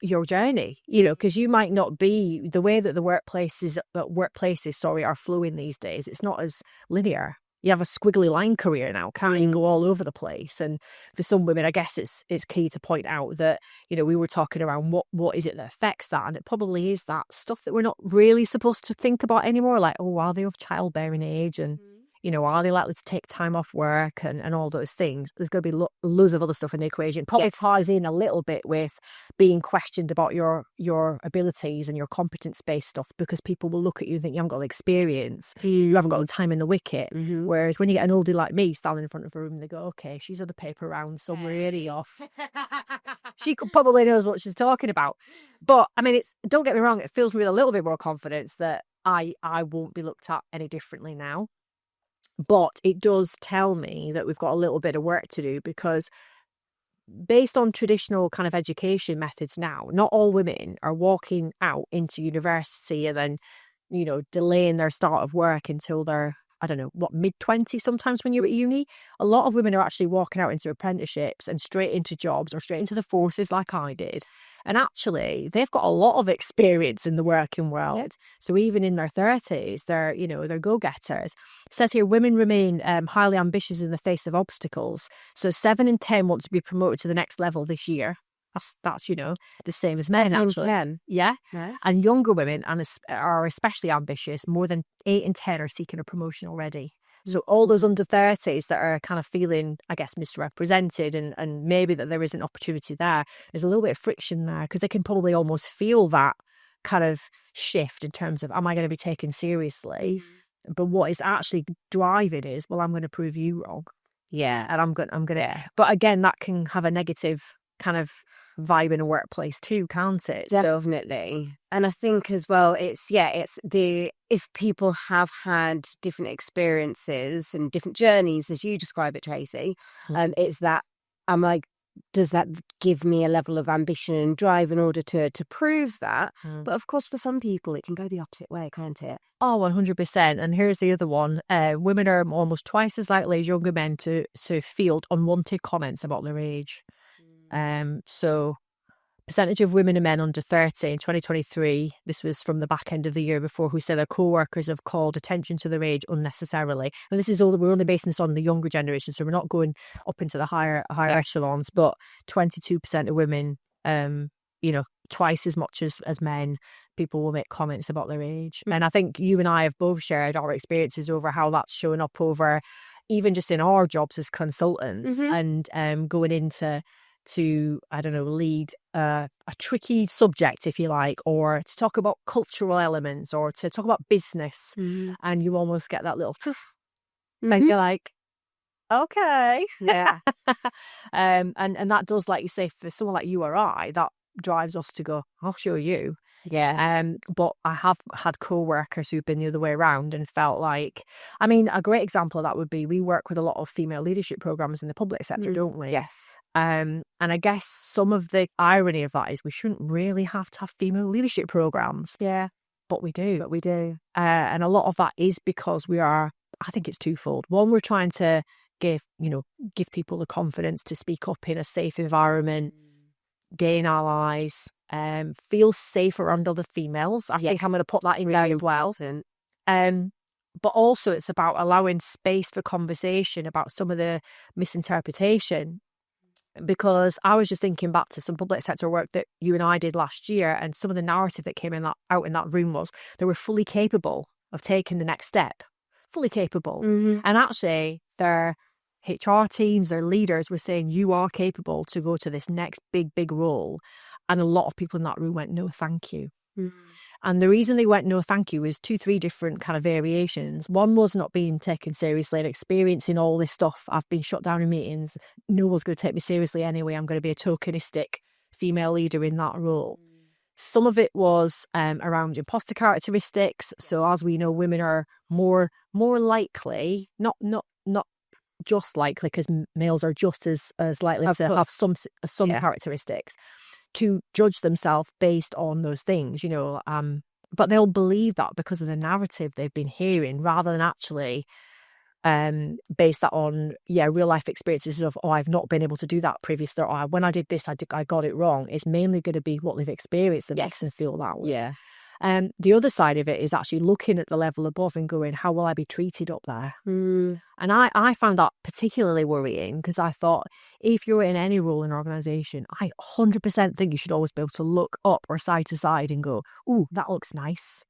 your journey, because you might not be the way that the workplaces are flowing these days. It's not as linear. You have a squiggly line career now, can't you? Go all over the place. And for some women, I guess it's key to point out that, we were talking around what is it that affects that? And it probably is that stuff that we're not really supposed to think about anymore. Like, oh, are they of childbearing age? And, are they likely to take time off work and all those things? There's going to be loads of other stuff in the equation. Probably ties in a little bit with being questioned about your abilities and your competence-based stuff, because people will look at you and think you haven't got the experience, you haven't got the time in the wicket. Whereas when you get an oldie like me standing in front of a room, they go, okay, she's had the paper round somewhere really off. She probably knows what she's talking about. But I mean, don't get me wrong, it fills me with a little bit more confidence that I won't be looked at any differently now. But it does tell me that we've got a little bit of work to do, because based on traditional kind of education methods now, not all women are walking out into university and then, delaying their start of work until they're, I don't know, mid-20s sometimes when you're at uni. A lot of women are actually walking out into apprenticeships and straight into jobs or straight into the forces like I did. And actually, they've got a lot of experience in the working world. Yep. So even in their 30s, they're go-getters. It says here, women remain highly ambitious in the face of obstacles. So 7 in 10 want to be promoted to the next level this year. That's the same as men, actually. Yeah. Yes. And younger women are especially ambitious. More than 8 in 10 are seeking a promotion already. So all those under 30s that are kind of feeling, I guess, misrepresented and maybe that there is an opportunity there, there's a little bit of friction there, because they can probably almost feel that kind of shift in terms of, am I going to be taken seriously? But what is actually driving is, well, I'm going to prove you wrong. Yeah. And I'm going to, but again, that can have a negative kind of vibe in a workplace too, can't it? Definitely. And I think as well, if people have had different experiences and different journeys, as you describe it, Tracy, it's that, does that give me a level of ambition and drive in order to prove that? But of course, for some people, it can go the opposite way, can't it? Oh, 100%. And here's the other one. Women are almost twice as likely as younger men to field unwanted comments about their age. So percentage of women and men under 30 in 2023, this was from the back end of the year before, who say their co-workers have called attention to their age unnecessarily. And this is we're only basing this on the younger generation, so we're not going up into the higher echelons, but 22% of women, twice as much as men, people will make comments about their age. And I think you and I have both shared our experiences over how that's showing up over even just in our jobs as consultants, and going into I don't know, lead a tricky subject, if you like, or to talk about cultural elements, or to talk about business, and you almost get that little and you're like, okay, yeah. And that does, like you say, for someone like you or I, that drives us to go, I'll show you. Yeah. But I have had co-workers who've been the other way around and felt like, I mean, a great example of that would be, we work with a lot of female leadership programs in the public sector, don't we? Yes. And I guess some of the irony of that is we shouldn't really have to have female leadership programs. Yeah. But we do. And a lot of that is because I think it's twofold. One, we're trying to give people the confidence to speak up in a safe environment, gain allies, feel safe around other females. I think I'm going to put that in there as well. But also it's about allowing space for conversation about some of the misinterpretation. Because I was just thinking back to some public sector work that you and I did last year, and some of the narrative that came out in that room was they were fully capable of taking the next step. Fully capable. And actually their HR teams, their leaders were saying, you are capable to go to this next big role. And a lot of people in that room went, no, thank you. And the reason they went no thank you is 2-3 different kind of variations. One was not being taken seriously and experiencing all this stuff. I've been shut down in meetings. No one's going to take me seriously anyway. I'm going to be a tokenistic female leader in that role. Some of it was around imposter characteristics. So as we know, women are more likely, not just likely, because males are just as likely to have some characteristics, to judge themselves based on those things, but they'll believe that because of the narrative they've been hearing, rather than actually base that on real life experiences of, I've not been able to do that previously, or when I did this I got it wrong. It's mainly going to be what they've experienced that makes them feel that way. The other side of it is actually looking at the level above and going, how will I be treated up there? And I found that particularly worrying, because I thought, if you're in any role in an organisation, I 100% think you should always be able to look up or side to side and go, ooh, that looks nice.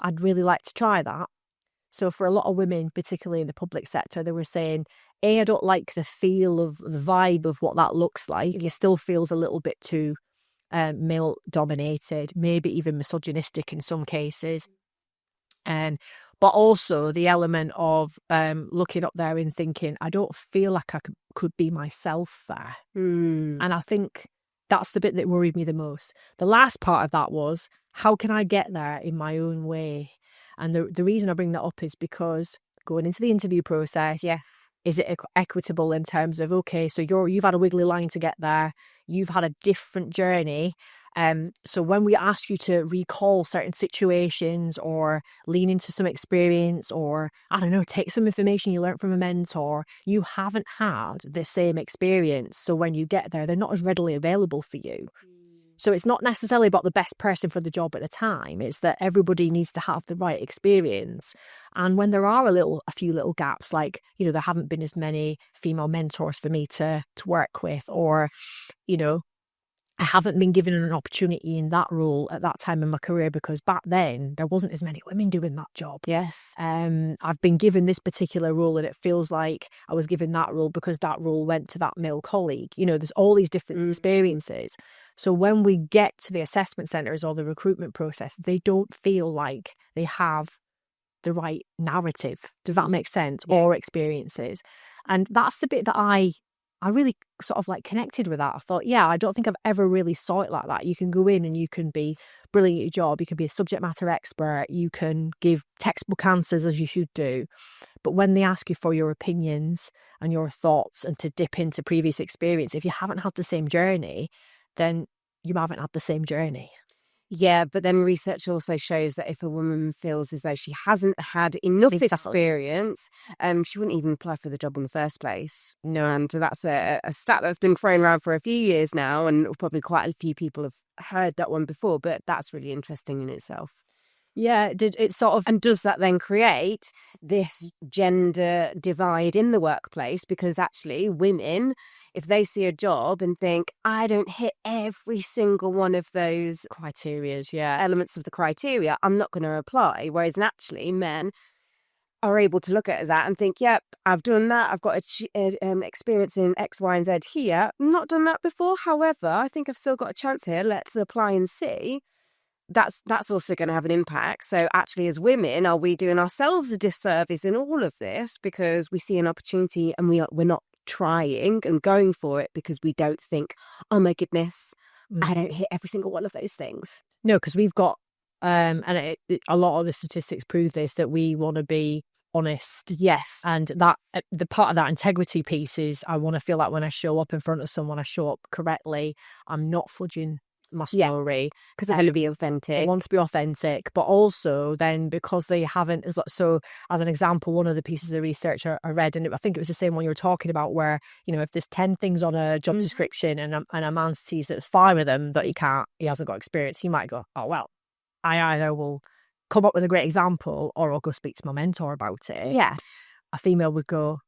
I'd really like to try that. So for a lot of women, particularly in the public sector, they were saying, I don't like the feel of the vibe of what that looks like. It still feels a little bit too male dominated, maybe even misogynistic in some cases. But also the element of looking up there and thinking, I don't feel like I could be myself there. And I think that's the bit that worried me the most. The last part of that was, how can I get there in my own way? And the reason I bring that up is because going into the interview process, is it equitable in terms of, okay, so you've had a wiggly line to get there, you've had a different journey. So when we ask you to recall certain situations or lean into some experience, or, I don't know, take some information you learned from a mentor, you haven't had the same experience. So when you get there, they're not as readily available for you. So it's not necessarily about the best person for the job at the time. It's that everybody needs to have the right experience. And when there are a few little gaps, like, there haven't been as many female mentors for me to work with, or, I haven't been given an opportunity in that role at that time in my career, because back then there wasn't as many women doing that job. I've been given this particular role, and it feels like I was given that role because that role went to that male colleague. There's all these different experiences. So when we get to the assessment centres or the recruitment process, they don't feel like they have the right narrative. Does that make sense? Or experiences. And that's the bit that I really sort of like connected with that. I thought, I don't think I've ever really saw it like that. You can go in and you can be brilliant at your job. You can be a subject matter expert. You can give textbook answers, as you should do. But when they ask you for your opinions and your thoughts and to dip into previous experience, if you haven't had the same journey, then you haven't had the same journey. Yeah, but then research also shows that if a woman feels as though she hasn't had enough experience, she wouldn't even apply for the job in the first place. And that's a stat that's been thrown around for a few years now, and probably quite a few people have heard that one before, but that's really interesting in itself. Yeah, and does that then create this gender divide in the workplace? Because actually women, if they see a job and think, I don't hit every single one of those criteria, elements of the criteria, I'm not going to apply. Whereas naturally men are able to look at that and think, yep, I've done that. I've got experience in X, Y, and Z here. Not done that before. However, I think I've still got a chance here. Let's apply and see. That's also going to have an impact. So actually, as women, are we doing ourselves a disservice in all of this because we see an opportunity and we're not trying and going for it because we don't think, oh my goodness, I don't hit every single one of those things. No, because we've got, a lot of the statistics prove this, that we want to be honest. Yes. And that the part of that integrity piece is, I want to feel like when I show up in front of someone, I show up correctly. I'm not fudging my story, because I want to be authentic. I want to be authentic, but also then because they haven't. So as an example, one of the pieces of research I read, and I think it was the same one you were talking about, where if there's 10 things on a job description and a man sees that there's 5 of them that he hasn't got experience, he might go, oh well, I either will come up with a great example or I'll go speak to my mentor about it. Yeah, a female would go,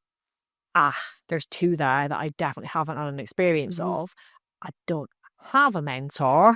there's 2 there that I definitely haven't had an experience of. I don't have a mentor.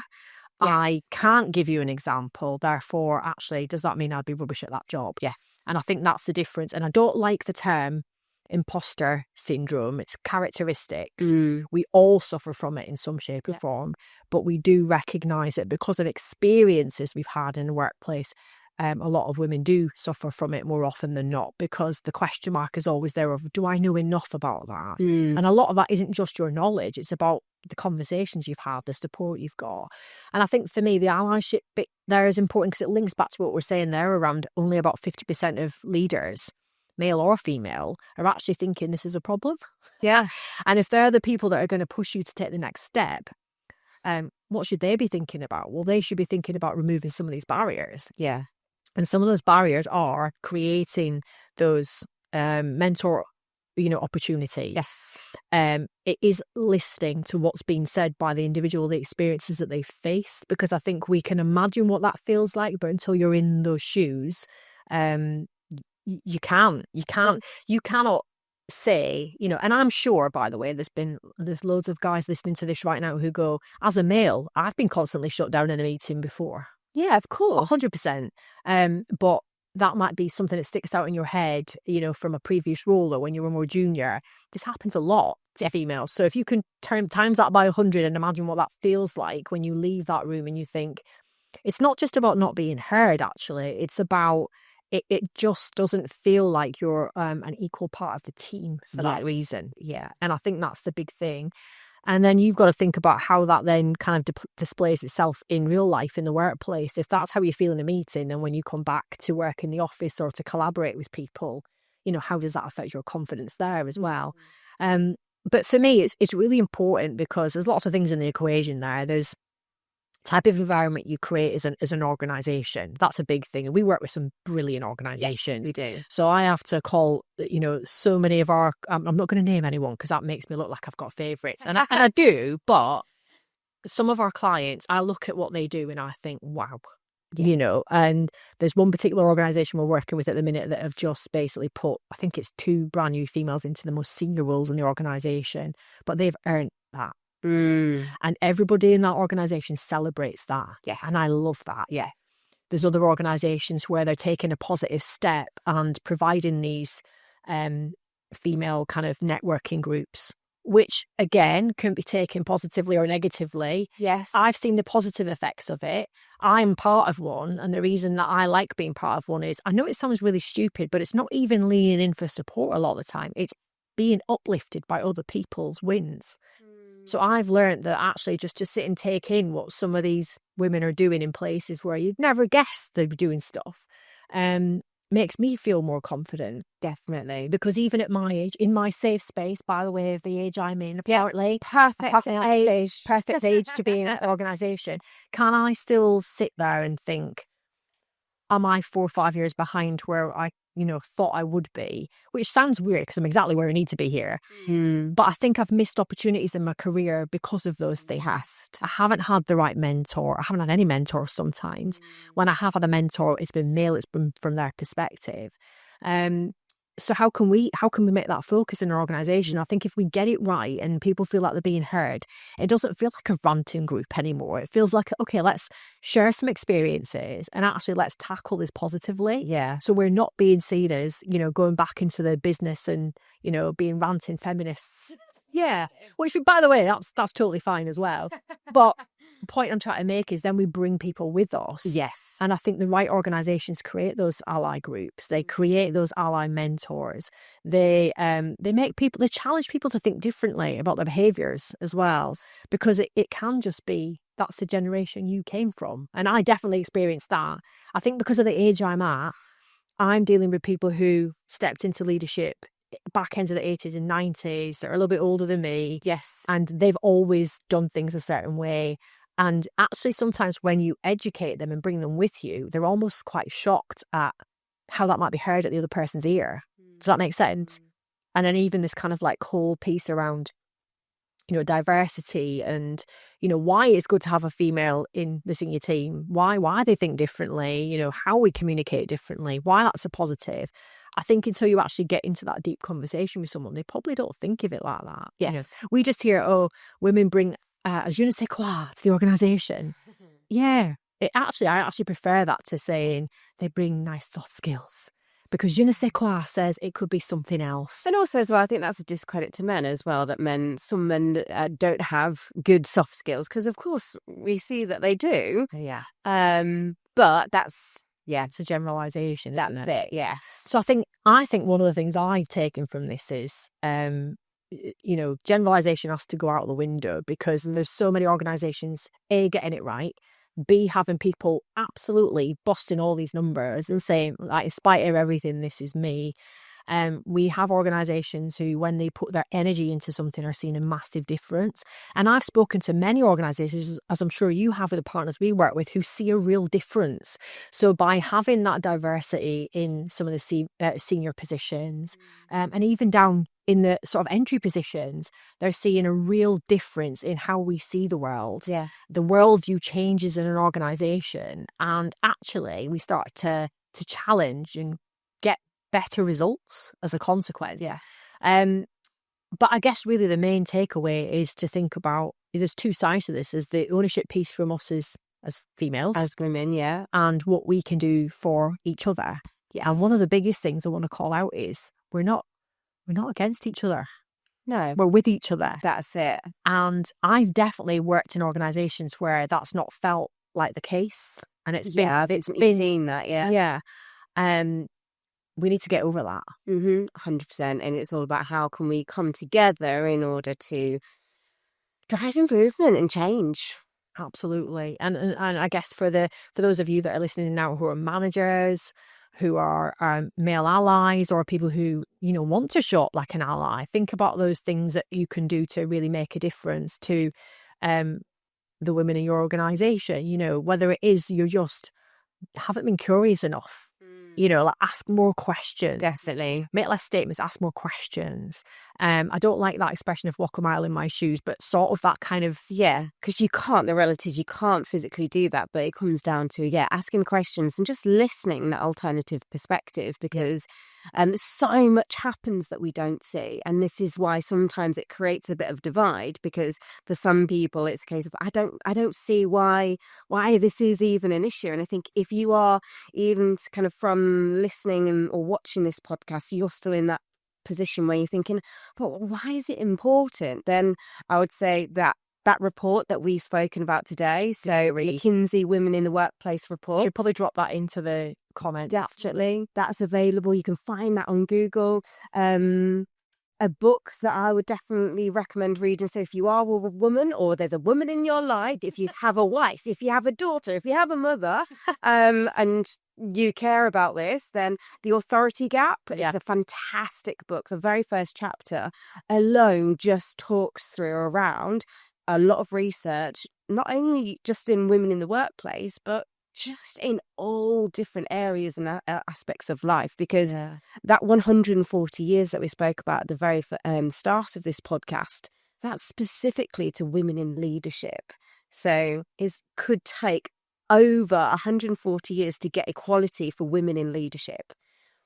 I can't give you an example. Therefore, actually, does that mean I'd be rubbish at that job? Yes. And I think that's the difference. And I don't like the term imposter syndrome. It's characteristics. We all suffer from it in some shape or form, but we do recognise it because of experiences we've had in the workplace. A lot of women do suffer from it more often than not, because the question mark is always there of, do I know enough about that? And a lot of that isn't just your knowledge, it's about the conversations you've had, the support you've got. And I think for me, the allyship bit there is important because it links back to what we're saying there around only about 50% of leaders, male or female, are actually thinking this is a problem. Yeah. And if they're the people that are going to push you to take the next step, what should they be thinking about? Well, they should be thinking about removing some of these barriers. Yeah. And some of those barriers are creating those mentor, opportunities. Yes. It is listening to what's being said by the individual, the experiences that they faced, because I think we can imagine what that feels like, but until you're in those shoes, you cannot say, and I'm sure, by the way, there's loads of guys listening to this right now who go, as a male, I've been constantly shut down in a meeting before. Yeah, of course. 100%. But that might be something that sticks out in your head, from a previous role or when you were more junior. This happens a lot to females. So if you can times that by 100 and imagine what that feels like when you leave that room and you think, it's not just about not being heard, actually. It's about, it just doesn't feel like you're an equal part of the team for that reason. Yeah. And I think that's the big thing. And then you've got to think about how that then kind of displays itself in real life, in the workplace. If that's how you feel in a meeting, and when you come back to work in the office or to collaborate with people, how does that affect your confidence there as well? But for me, it's really important because there's lots of things in the equation there. There's type of environment you create as an organisation. That's a big thing. And we work with some brilliant organisations. Yes, we do. So I have to call, so many of our, I'm not going to name anyone because that makes me look like I've got favourites. And I do, but some of our clients, I look at what they do and I think, wow. Yeah. And there's one particular organisation we're working with at the minute that have just basically put, I think it's 2 brand new females into the most senior roles in the organisation, but they've earned that. And everybody in that organisation celebrates that. Yeah. And I love that. Yeah. There's other organisations where they're taking a positive step and providing these female kind of networking groups, which again can be taken positively or negatively. Yes. I've seen the positive effects of it. I'm part of one. And the reason that I like being part of one is, I know it sounds really stupid, but it's not even leaning in for support a lot of the time. It's being uplifted by other people's wins. So I've learned that actually just to sit and take in what some of these women are doing in places where you'd never guess they'd be doing stuff, makes me feel more confident. Definitely. Because even at my age, in my safe space, by the way, of the age I'm in, apparently, Perfect age to be in an organisation, can I still sit there and think, am I 4 or 5 years behind where I, thought I would be? Which sounds weird because I'm exactly where I need to be here. But I think I've missed opportunities in my career because of those things. I haven't had the right mentor. I haven't had any mentors sometimes. When I have had a mentor, it's been male, it's been from their perspective. So how can we make that focus in our organisation? I think if we get it right and people feel like they're being heard, it doesn't feel like a ranting group anymore. It feels like, okay, let's share some experiences and actually let's tackle this positively. Yeah. So we're not being seen as, going back into the business and, being ranting feminists. Yeah. Which, by the way, that's totally fine as well. But the point I'm trying to make is then we bring people with us. Yes. And I think the right organisations create those ally groups. They create those ally mentors. They challenge people to think differently about their behaviours as well. Because it can just be, that's the generation you came from. And I definitely experienced that. I think because of the age I'm at, I'm dealing with people who stepped into leadership back end of the 80s and 90s. They're a little bit older than me. Yes. And they've always done things a certain way. And actually, sometimes when you educate them and bring them with you, they're almost quite shocked at how that might be heard at the other person's ear. Does that make sense? And then even this kind of like whole piece around, diversity and, why it's good to have a female in the senior team, why they think differently, how we communicate differently, why that's a positive. I think until you actually get into that deep conversation with someone, they probably don't think of it like that. Yes. We just hear, women bring a je ne sais quoi to the organisation. Yeah. I actually prefer that to saying they bring nice soft skills. Because je ne sais quoi says it could be something else. And also as well, I think that's a discredit to men as well, that some men don't have good soft skills. Because of course we see that they do. Yeah. But that's... Yeah, it's a generalisation, isn't it? That's it, yes. So I think one of the things I've taken from this is, generalisation has to go out the window because there's so many organisations, A, getting it right, B, having people absolutely busting all these numbers and saying, like, in spite of everything, this is me. We have organisations who, when they put their energy into something, are seeing a massive difference. And I've spoken to many organisations, as I'm sure you have with the partners we work with, who see a real difference. So by having that diversity in some of the senior positions, and even down in the sort of entry positions, they're seeing a real difference in how we see the world. Yeah. The worldview changes in an organisation, and actually we start to challenge and get better results as a consequence. Yeah. But I guess really the main takeaway is to think about, there's two sides to this. There's the ownership piece from us as females. As women, yeah. And what we can do for each other. Yes. And one of the biggest things I want to call out is we're not against each other. No. We're with each other. That's it. And I've definitely worked in organisations where that's not felt like the case. And it's been seen that, yeah. Yeah. We need to get over that. 100%. And it's all about how can we come together in order to drive improvement and change. Absolutely. And I guess for those of you that are listening now who are managers, who are male allies, or people who, want to show up like an ally, think about those things that you can do to really make a difference to the women in your organisation. Whether it is you just haven't been curious enough. Like ask more questions. Definitely. Make less statements, ask more questions. I don't like that expression of walk a mile in my shoes, but sort of that kind of... Yeah, because you can't physically do that, but it comes down to, asking questions and just listening, that alternative perspective, because so much happens that we don't see. And this is why sometimes it creates a bit of divide, because for some people it's a case of, I don't see why this is even an issue. And I think if you are even kind of from listening or watching this podcast, you're still in that position where you're thinking, but why is it important? Then I would say that report that we've spoken about today, so McKinsey Women in the Workplace report, should probably drop that into the comments. Definitely, that's available. You can find that on Google. A book that I would definitely recommend reading. So if you are a woman, or there's a woman in your life, if you have a wife, if you have a daughter, if you have a mother, and you care about this, then The Authority Gap is a fantastic book. The very first chapter alone just talks through around a lot of research, not only just in women in the workplace, but just in all different areas and aspects of life, because that 140 years that we spoke about at the very start of this podcast, that's specifically to women in leadership. So it could take over 140 years to get equality for women in leadership.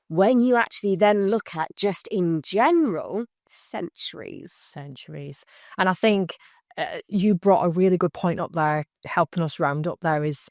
When you actually then look at just in general, centuries. And I think you brought a really good point up there, helping us round up there, is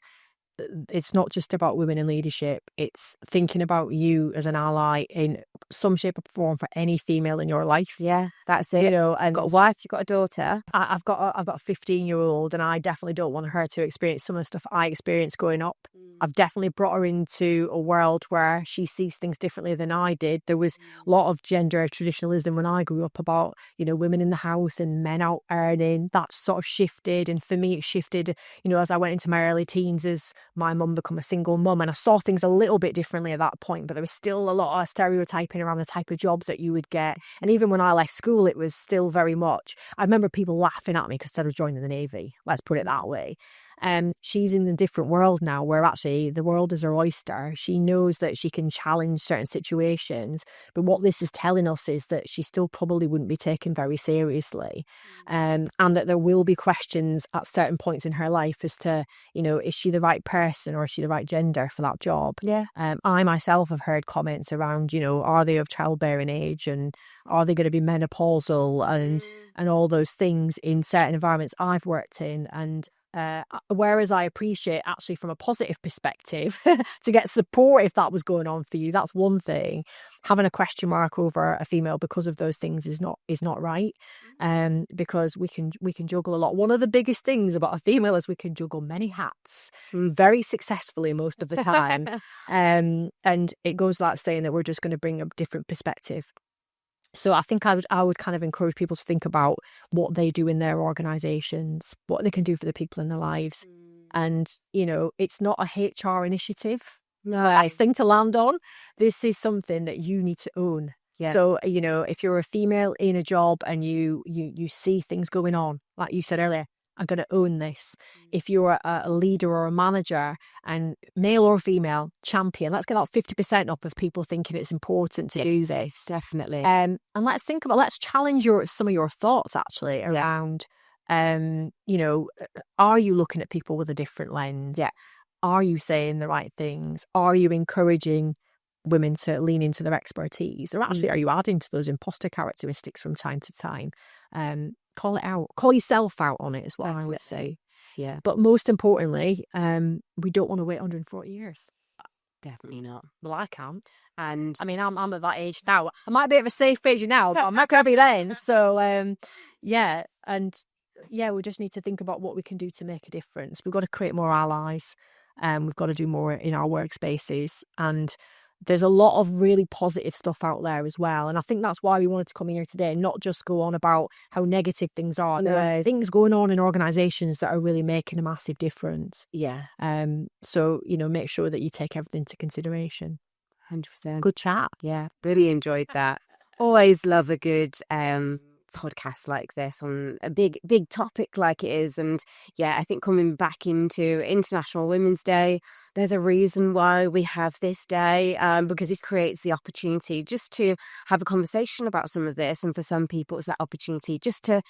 it's not just about women in leadership. It's thinking about you as an ally in some shape or form for any female in your life. Yeah, that's it. And you've got a wife, you've got a daughter. I've got a 15-year-old, and I definitely don't want her to experience some of the stuff I experienced growing up. I've definitely brought her into a world where she sees things differently than I did. There was a lot of gender traditionalism when I grew up about, women in the house and men out earning. That sort of shifted. And for me, it shifted, as I went into my early teens, as my mum become a single mum, and I saw things a little bit differently at that point, but there was still a lot of stereotyping around the type of jobs that you would get. And even when I left school, it was still very much, I remember people laughing at me because I was joining the Navy, let's put it that way. She's in a different world now, where actually the world is her oyster. She knows that she can challenge certain situations, but what this is telling us is that she still probably wouldn't be taken very seriously, and that there will be questions at certain points in her life as to, is she the right person, or is she the right gender for that job? I myself have heard comments around, are they of childbearing age, and are they going to be menopausal, and all those things in certain environments I've worked in. And whereas I appreciate, actually, from a positive perspective, to get support if that was going on for you, that's one thing. Having a question mark over a female because of those things is not right, because we can juggle a lot. One of the biggest things about a female is we can juggle many hats very successfully most of the time, and it goes without saying that we're just going to bring a different perspective. So I think I would kind of encourage people to think about what they do in their organisations, what they can do for the people in their lives. And, it's not a HR initiative. No. It's a nice thing to land on. This is something that you need to own. Yeah. So, you know, if you're a female in a job and you see things going on, like you said earlier, I'm going to own this. If you're a leader or a manager, and male or female, champion, let's get that 50% up of people thinking it's important to do this. Definitely. And let's challenge some of your thoughts actually around, you know, are you looking at people with a different lens? Yeah. Are you saying the right things? Are you encouraging women to lean into their expertise? Or actually, are you adding to those imposter characteristics from time to time? Call it out. Call yourself out on it is what I would say. Yeah. But most importantly, we don't want to wait 140 years. Definitely not. Well, I can't. And I mean, I'm at that age now. I might be at a safe age now, but I'm not going to be then. So, yeah. And yeah, we just need to think about what we can do to make a difference. We've got to create more allies. We've got to do more in our workspaces. And there's a lot of really positive stuff out there as well. And I think that's why we wanted to come in here today and not just go on about how negative things are. No. There are things going on in organisations that are really making a massive difference. Yeah. So, you know, make sure that you take everything into consideration. 100%. Good chat. Yeah. Really enjoyed that. Always love a good podcast like this on a big topic like it is. And yeah, I think coming back into International Women's Day, there's a reason why we have this day, because it creates the opportunity just to have a conversation about some of this, and for some people it's that opportunity just to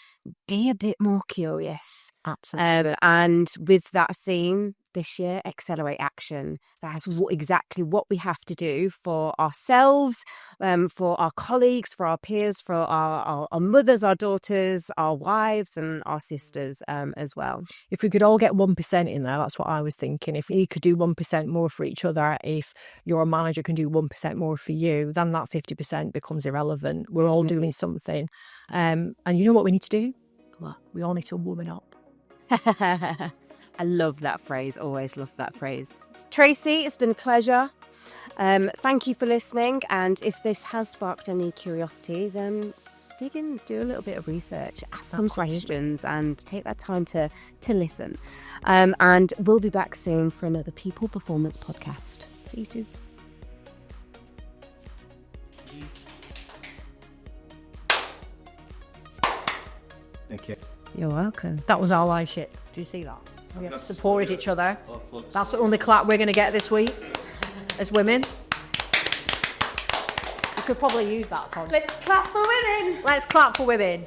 be a bit more curious. Absolutely. And with that theme this year, accelerate action. That's exactly what we have to do for ourselves, for our colleagues, for our peers, for our mothers, our daughters, our wives and our sisters as well. If we could all get 1% in there, that's what I was thinking. If we could do 1% more for each other, if your manager can do 1% more for you, then that 50% becomes irrelevant. We're all doing something. And you know what we need to do? What? We all need to woman up. I love that phrase. Always love that phrase. Tracy, it's been a pleasure. Thank you for listening. And if this has sparked any curiosity, then dig in, do a little bit of research, ask some questions, and take that time to listen. And we'll be back soon for another People Performance podcast. See you soon. Thank you. You're welcome. That was allyship. Do you see that? We have supported each other. That's the only clap we're going to get this week as women. We could probably use that song. Let's clap for women. Let's clap for women.